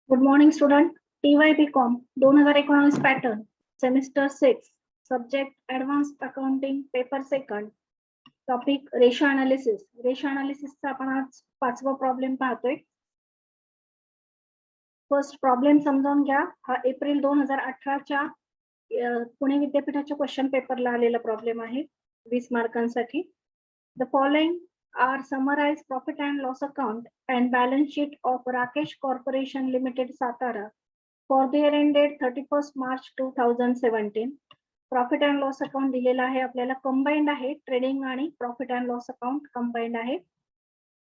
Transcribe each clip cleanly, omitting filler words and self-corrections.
Good morning student. TY BCom 2019 pattern semester 6 subject advance accounting paper second. Topic ratio analysis. Ratio अनालिसिसचा आपण आज 5वा problem पाहतोय. First problem समजावून घ्या. हा एप्रिल 2018च्या पुणे विद्यापीठाच्या क्वेश्चन पेपरला आलेला प्रॉब्लेम आहे 20 मार्कांसाठी. The following are summarized profit and loss account and balance sheet of Rakesh Corporation Limited Satara for the year ended 31st March 2017. Profit and loss account दिलेला आहे आपल्याला, कंबाईंड आहे. ट्रेडिंग आणि profit and loss account combined आहे.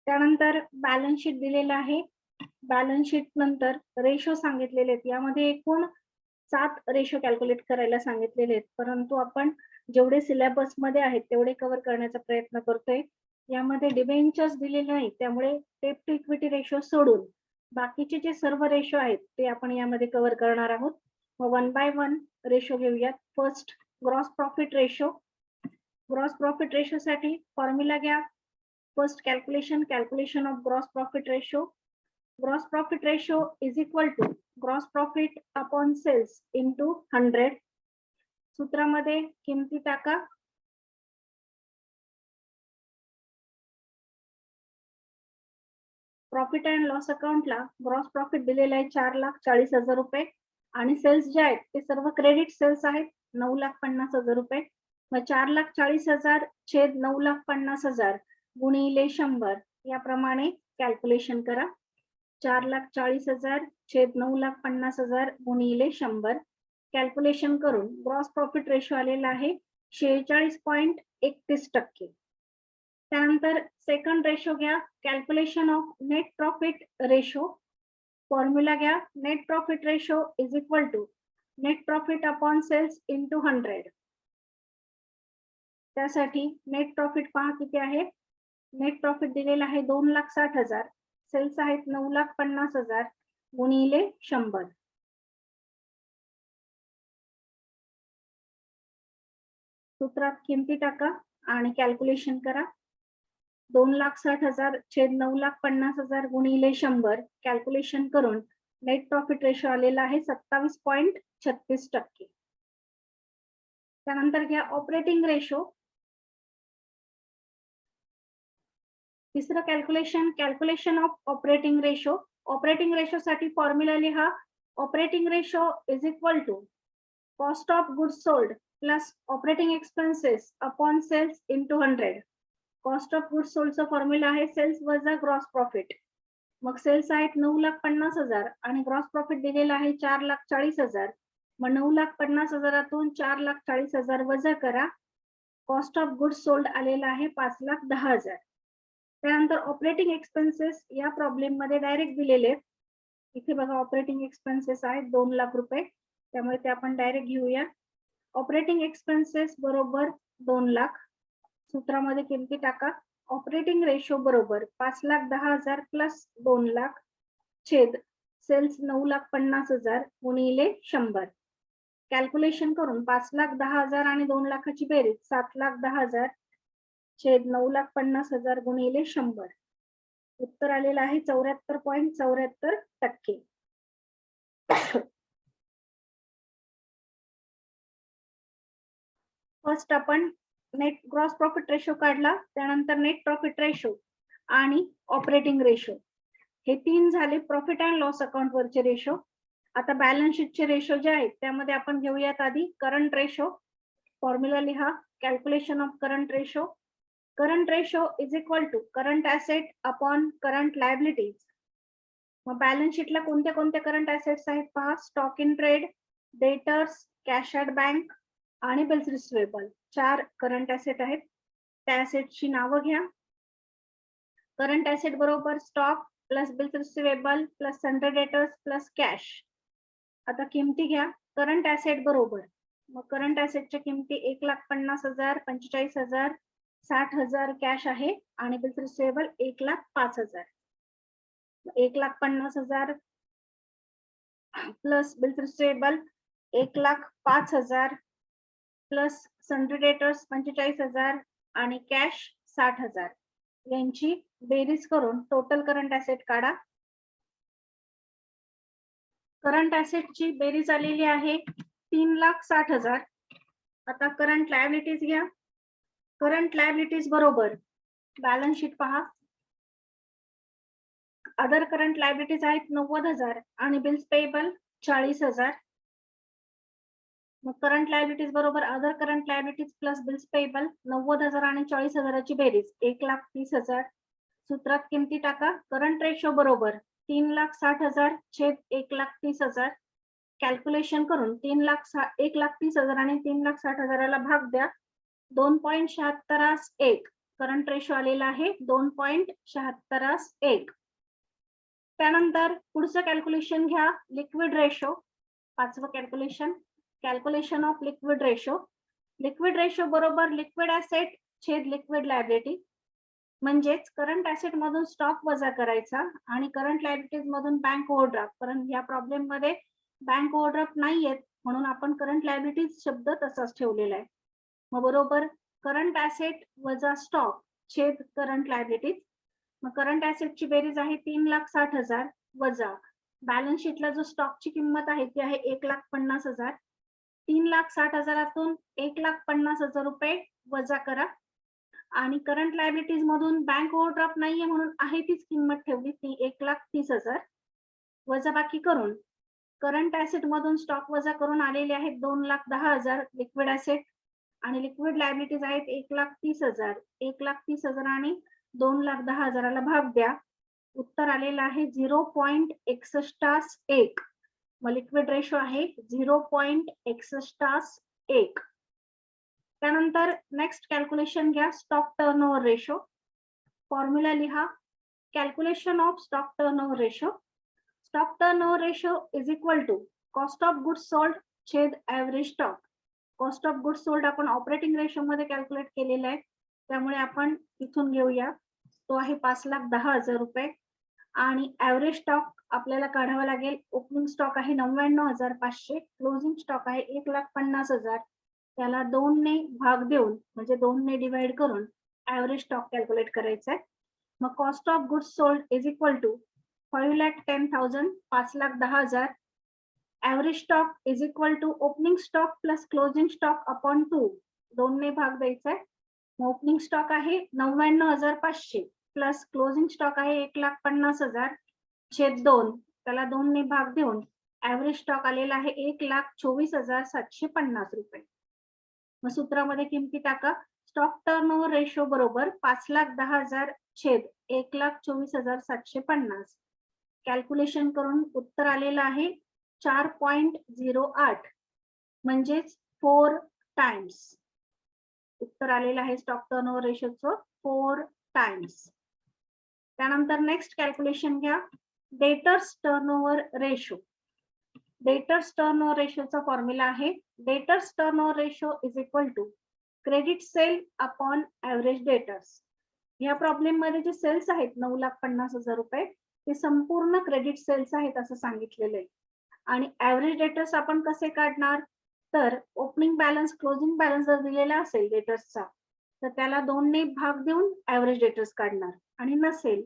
त्यानंतर balance sheet दिलेला आहे. Balance sheet नंतर रेशो सांगितलेले आहेत. यामध्ये एकूण 7 रेशो कॅल्क्युलेट करायला सांगितलेले आहेत, परंतु आपण जेवढे सिलेबस मध्ये आहेत तेवढे कव्हर करण्याचा प्रयत्न करतोय. यामध्ये डिबेंचर्स दिलेले नाही, त्यामुळे डेट टू इक्विटी रेशो सोडून बाकीचे जे सर्व रेशो आहेत ते आपण यामध्ये कव्हर करणार आहोत. मग 1 बाय 1 रेशो घेऊयात. First gross profit ratio. Gross profit ratio साठी फॉर्म्युला घ्या. First calculation of gross profit ratio. Gross profit ratio is equal to gross profit upon sales into 100. सूत्रामध्ये किमती टाका. प्रॉफिट अँड लॉस अकाउंटला ग्रॉस प्रॉफिट दिलेला आहे 4,40,000 रुपये आणि सेल्स जे आहेत ते सर्व क्रेडिट सेल्स आहेत 9,50,000 रुपये. मग 4,40,000 छेद 9,50,000 गुणिले 100 याप्रमाणे कॅल्क्युलेशन करा. 4,40,000 छेद 9,50,000 गुणिले 100 कॅल्क्युलेशन करून ग्रॉस प्रॉफिट रेशो आलेला आहे 46.31%. त्यानंतर सेकंड रेशो घ्या. Calculation of net profit ratio. Formula घ्या. Net profit ratio is equal to net profit upon sales into 100. त्यासाठी नेट प्रॉफिट पहा किती आहे. नेट प्रॉफिट दिलेला आहे 2,60,000. सेल्स आहेत 9,50,000 गुणिले 100. सूत्रात किमती टाका आणि कॅल्क्युलेशन करा. 2,60,000 छेद 9,50,000 गुणिले 100 कॅल्क्युलेशन करून नेट प्रॉफिट रेशो आलेला आहे 27.36%. त्यानंतर घ्या ऑपरेटिंग रेशो. तिसरं calculation of operating ratio. Operating ratio साठी फॉर्म्युला लिहा. Operating ratio is equal to cost of goods sold plus operating expenses upon sales into 100. Cost of goods सोल्डचा formula आहे sales वजा ग्रॉस प्रॉफिट. मग sales आहेत 9,50,000 आणि gross profit दिलेला आहे 4,40,000. मग 9,50,000तून 4,40,000 वजा करा. कॉस्ट ऑफ गुड्स सोल्ड आलेला आहे 5,10,000. त्यानंतर ऑपरेटिंग एक्सपेन्सेस या प्रॉब्लेम मध्ये डायरेक्ट दिलेले आहेत. इथे बघा ऑपरेटिंग एक्सपेन्सेस आहेत 2 लाख रुपये, त्यामुळे ते आपण डायरेक्ट घेऊया. ऑपरेटिंग एक्सपेन्सेस बरोबर 2 लाख. सूत्रामध्ये किमती टाका. ऑपरेटिंग रेशो बरोबर 5,10,000 प्लस 2 लाख छेद सेल्स 9,50,000 गुणिले 100. कॅल्क्युलेशन करून 5,10,000 आणि 2 लाखाची बेरीज 7,10,000 छेद 9,50,000 गुणिले 100. उत्तर आलेलं आहे 74.74%. फर्स्ट आपण नेट ग्रॉस प्रॉफिट रेशो काढला, त्यानंतर नेट प्रॉफिट रेशो आणि ऑपरेटिंग रेशो हे 3 झाले प्रॉफिट अँड लॉस अकाउंट वरचे रेशो. आता बॅलन्स शीटचे रेशो जे आहेत त्यामध्ये आपण घेऊयात आधी करंट रेशो. फॉर्म्युला लिहा. Calculation of current ratio. Current ratio is equal to current asset upon current liabilities. मग बॅलन्स शीटला कोणत्या कोणत्या करंट ऍसेट्स आहेत पहा. Stock in trade, debtors, cash at bank आणि बिल्स रिसिवेबल 4 करंट ऍसेट आहेत. त्या ऍसेटची नावं घ्या. करंट ऍसेट बरोबर stock plus bills receivable plus sundry debtors plus cash. आता किमती घ्या. करंट ऍसेट बरोबर मग करंट ऍसेटच्या किमती 1,50,000, 45,000, 60,000 कॅश आहे आणि bills receivable 1,05,000. 1,50,000 plus bills receivable 1,05,000 plus sundry debtors 45,000 आणि कॅश 60,000 यांची बेरीज करून टोटल करंट ऍसेट काढा. करंट ऍसेटची बेरीज आलेली आहे 3,60,000. आता करंट लायबिलिटीज घ्या. करंट लायबिलिटीज बरोबर बॅलन्स शीट पहा. अदर करंट लायबिलिटीज आहेत 90,000 आणि बिल्स पेएबल 40,000. मग करंट लायबिलिटीज बरोबर other current liabilities plus bills payable 90,000 आणि 40,000ची बेरीज 1,30,000. सूत्रात किमती टाका. करंट रेशो बरोबर 3,60,000 छेद 1,30,000. कॅल्क्युलेशन करून 1,30,000 आणि 3,60,000ला भाग द्या. 2.76 करंट रेशो आलेला आहे 2.76. त्यानंतर पुढचं कॅल्क्युलेशन घ्या. Liquid ratio. पाचवं calculation. Calculation of liquid ratio. Liquid ratio बरोबर लिक्विड ऍसेट छेद लिक्विड लायबिलिटी. म्हणजेच करंट ऍसेट मधून स्टॉक वजा करायचा आणि करंट लायबिलिटीज मधून बँक ओव्हरड्राफ्ट. कारण या प्रॉब्लेम मध्ये बँक ओव्हरड्राफ्ट नाहीयेत म्हणून आपण करंट लायबिलिटीज शब्द तसाच ठेवलेला आहे. मग बरोबर करंट ऍसेट वजा स्टॉक छेद करंट लायबिलिटीज. मग करंट ऍसेटची बेरीज आहे 3,60,000 वजा बॅलन्स शीटला जो स्टॉकची किंमत आहे ती आहे 1,50,000. 3,60,000तून 1,50,000 रुपये वजा करा आणि करंट लायबिलिटीज मधून बँक ओव्हरड्राफ्ट नाहीये म्हणून आहे तीच किंमत ठेवली ती 1,30,000. वजा बाकी करून करंट ऍसेट मधून स्टॉक वजा करून आलेले आहेत 2,10,000 लिक्विड ऍसेट आणि लिक्विड लायबिलिटीज आहेत 1,30,000. 1,30,000 आणि 2,10,000ला भाग द्या. उत्तर आलेलं आहे 0.61. मग लिक्विड रेशो आहे 0.61. त्यानंतर नेक्स्ट कॅल्क्युलेशन घ्या. Stock turnover ratio. फॉर्म्युला लिहा. Calculation of stock turnover ratio. Stock turnover ratio is equal to cost of goods sold छेद average stock. Cost of goods sold आपण ऑपरेटिंग रेशो मध्ये calculate केलेला आहे त्यामुळे आपण इथून घेऊया. तो आहे 5,10,000 रुपये आणि ऍव्हरेज स्टॉक आपल्याला काढावा लागेल. ओपनिंग स्टॉक आहे 99,500. क्लोजिंग स्टॉक आहे 1,50,000. त्याला 2 ने भाग देऊन म्हणजे 2 ने डिवाइड करून ऍव्हरेज स्टॉक कॅल्क्युलेट करायचा आहे. मग cost of goods sold is equal to 5,10,000 5,10,000. Average stock is equal to opening stock plus closing stock upon 2. 2 ने भाग द्यायचा आहे. ओपनिंग स्टॉक आहे 99,500 प्लस क्लोजिंग स्टॉक आहे 1,50,000 छेद 2. त्याला 2 ने भाग देऊन ऍव्हरेज स्टॉक आलेला आहे 1,24,750 रुपये. मग सूत्रामध्ये किमती टाका. स्टॉक टर्नओव्हर रेशो बरोबर 5,10,000 छेद 1,24,750. कॅल्क्युलेशन करून उत्तर आलेलं आहे 4.08 म्हणजेच 4 टाइम्स. उत्तर आलेलं आहे स्टॉक टर्नओव्हर रेशोचं 4 टाइम्स. त्यानंतर नेक्स्ट कॅल्क्युलेशन घ्या. Debtors turnover ratio. Debtors turnover रेशोचा फॉर्म्युला आहे debtors turnover ratio is equal to credit sale upon average debtors. या प्रॉब्लेम मध्ये जे सेल्स आहेत 9,50,000 रुपये ते संपूर्ण क्रेडिट सेल्स आहेत असं सांगितलेलं आहे. आणि ऍव्हरेज डेटर्स आपण कसे काढणार तर ओपनिंग बॅलन्स क्लोजिंग बॅलन्स जर दिलेला असेल डेटर्सचा तर त्याला 2 ने भाग देऊन ऍव्हरेज डेटर्स काढणार आणि नसेल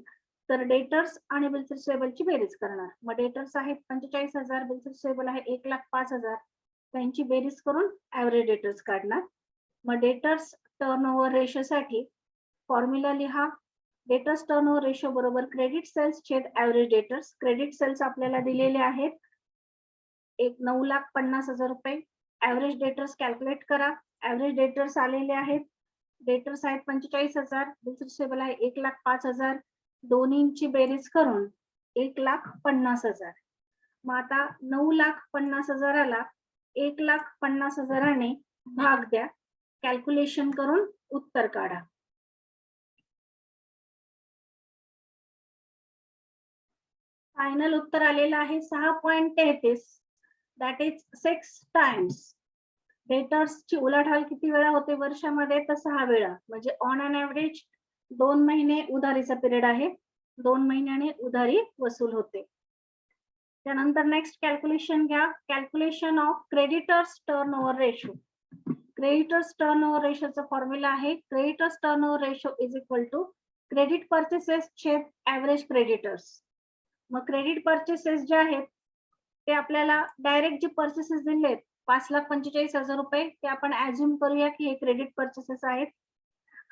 तर डेटर्स आणि बिल्स रिसिवेबलची बेरीज करणार. मग डेटर्स आहेत 45,000 बिल्स रिसिवेबल आहे 1,05,000 त्यांची बेरीज करून ऍव्हरेज डेटर्स काढणार. मग डेटर्स टर्नओव्हर रेशोसाठी फॉर्म्युला लिहा. डेटर्स टर्नओव्हर रेशो बरोबर क्रेडिट सेल्स छेद ऍव्हरेज डेटर्स. क्रेडिट सेल्स आपल्याला दिलेले आहेत 9,50,000 रुपये. ऍव्हरेज डेटर्स कॅल्क्युलेट करा. ऍव्हरेज डेटर्स आलेले आहेत. डेटर्स आहेत 45,000 बिल्स रिसिवेबल आहे 1,05,000. दोन्हींची बेरीज करून 1,50,000. मग आता 9,50,000ला 1,50,000ने भाग द्या. कॅल्क्युलेशन करून उत्तर काढा. फायनल उत्तर आलेलं आहे 6.33. That is 6 times. डेटर्सची उलाढाल किती वेळा होते वर्षामध्ये तर 6 वेळा. म्हणजे ऑन अन ऍव्हरेज 2 महिने उधारीचा पिरियड आहे. 2 महिन्याने उधारी वसूल होते. त्यानंतर नेक्स्ट कॅल्क्युलेशन घ्या. Calculation of creditors turnover ratio. Creditors turnover रेशोचा फॉर्म्युला आहे creditors turnover ratio is equal to credit purchases छेद ऍव्हरेज क्रेडिटर्स. मग क्रेडिट परचेसेस जे आहेत ते आपल्याला डायरेक्ट जे पर्चेसेस दिलेत 5,45,000 रुपये ते आपण ऍझ्युम करूया की हे क्रेडिट पर्चेसेस आहेत.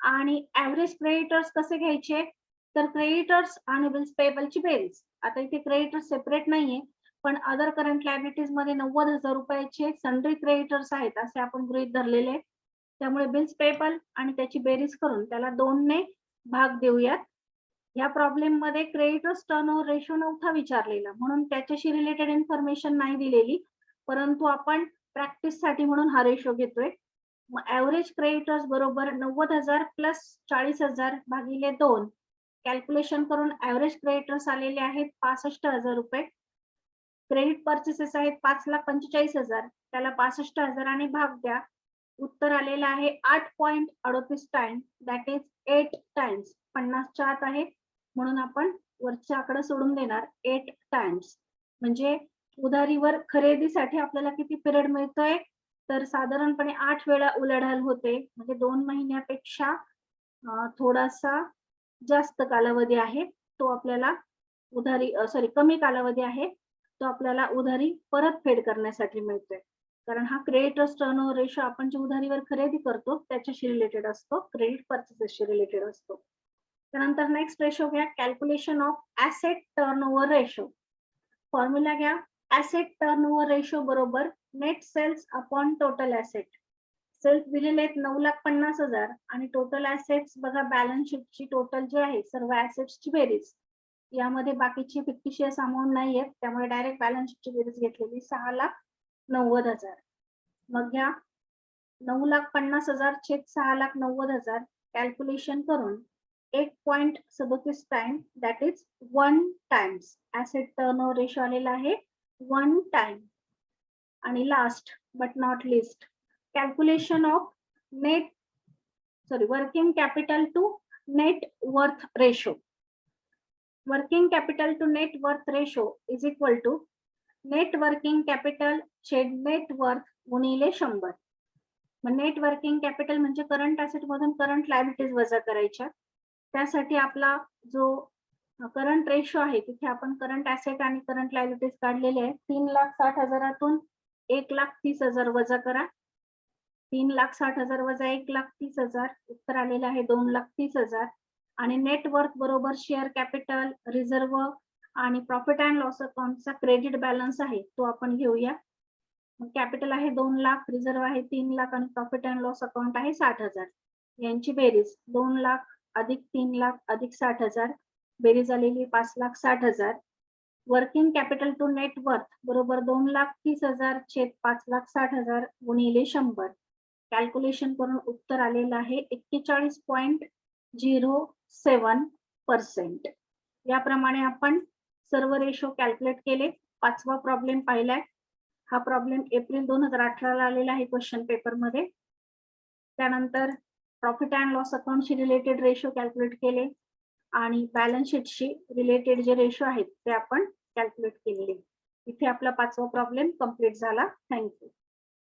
आणि ऍव्हरेज क्रेडिटर्स कसे घ्यायचे, तर क्रेडिटर्स आणि बिल्स पेबलची बेरीज. आता इथे क्रेडिटर्स सेपरेट नाहीये, पण अदर करंट लायबिलिटीज मध्ये 90,000 रुपयाचे सन्ड्री क्रेडिटर्स आहेत असे आपण गृहीत धरलेले आहेत. त्यामुळे बिल्स पेबल आणि त्याची बेरीज करून त्याला 2 ने भाग देऊयात. या प्रॉब्लेम मध्ये क्रेडिटर्स टर्नओव्हर रेशो नव्हता विचारलेला, म्हणून त्याच्याशी रिलेटेड इन्फॉर्मेशन नाही दिलेली, परंतु आपण प्रॅक्टिस साठी म्हणून हा रेशो घेतोय. मग ऍव्हरेज क्रेडिटर्स बरोबर 90,000 प्लस 40,000 भागिले 2 कॅल्क्युलेशन करून ऍव्हरेज क्रेडिटर्स आलेले आहेत 65,000 रुपये. क्रेडिट पर्चेसेस आहेत 5,45,000, त्याला 65,000 आणि भाग द्या. उत्तर आलेलं आहे 8.38 टाइम्स, दॅट इज 8 टाइम्स. 50च्या आत आहे म्हणून आपण वरच्या आकडा सोडून देणार 8 टाइम्स. म्हणजे उधारीवर खरेदीसाठी आपल्याला किती पिरियड मिळतोय, तर साधारणपणे 8 वेळा उलाढाल होते, म्हणजे 2 महिन्यापेक्षा थोडासा जास्त कालावधी आहे तो आपल्याला उधारी कमी कालावधी आहे तो आपल्याला उधारी परतफेड करण्यासाठी मिळतोय. कारण हा क्रेडिटर्स टर्नओव्हर रेशो आपण जे उधारीवर खरेदी करतो त्याच्याशी रिलेटेड असतो, क्रेडिट पर्चेसेसशी रिलेटेड असतो. त्यानंतर नेक्स्ट रेशो घ्या, calculation of asset turnover ratio. Formula घ्या, ऍसेट टर्नओव्हर रेशो बरोबर net sales upon total asset. Sales दिलेले आहेत 9,50,000 आणि टोटल ऍसेट्स बघा बॅलन्स शीटची टोटल जे आहे सर्व ऍसेट्सची बेरीज. यामध्ये बाकीची फिक्टिशियस अमाऊंट नाही आहेत, त्यामुळे डायरेक्ट बॅलन्स शीटची बेरीज घेतलेली 6,90,000. मग घ्या 9,50,000 छेद 6,90,000 कॅल्क्युलेशन करून 1.37 time, that is 1 times. Asset turnover ratio आलेला आहे 1 टाइम. आणि last but not list, calculation of working capital to net worth ratio. Working capital to net worth ratio is equal to net working capital छेद net worth गुणिले 100. मग net working capital म्हणजे current asset मधून current liabilities वजा करायच्या. त्यासाठी आपला जो करंट रेशो आहे तिथे आपण करंट ऍसेट आणि करंट लायबिलिटीज काढलेले आहे. 3,60,000तून 1,30,000 वजा करा. 3,60,000 वजा 1,30,000, उत्तर आलेलं आहे 2,30,000. आणि नेट वर्थ बरोबर शेअर कॅपिटल, रिझर्व आणि प्रॉफिट अँड लॉस अकाउंटचा क्रेडिट बॅलन्स आहे तो आपण घेऊया. कॅपिटल आहे 2,00,000, रिझर्व आहे 3,00,000 आणि प्रॉफिट अँड लॉस अकाउंट आहे 60,000. यांची बेरीज 2,00,000 अधिक 3,00,000 अधिक 60,000, बेरीज आलेली 5,60,000. Working capital to net worth बरोबर 2,30,000 छेद 5,60,000 गुणिले 100. कॅल्क्युलेशन करून उत्तर आलेलं आहे 41.07%. याप्रमाणे आपण सर्व रेशो कॅल्क्युलेट केले. 5वा प्रॉब्लेम पाहिलाय. हा प्रॉब्लेम एप्रिल 2018 ला आलेला आहे क्वेश्चन पेपर मध्ये. त्यानंतर प्रॉफिट अँड लॉस अकाउंटशी रिलेटेड रेशो कॅल्क्युलेट केले आणि बॅलन्स शीटशी रिलेटेड जे रेशो आहेत ते आपण कॅल्क्युलेट केलेले. इथे आपला 5वा प्रॉब्लेम कम्प्लीट झाला. थँक्यू.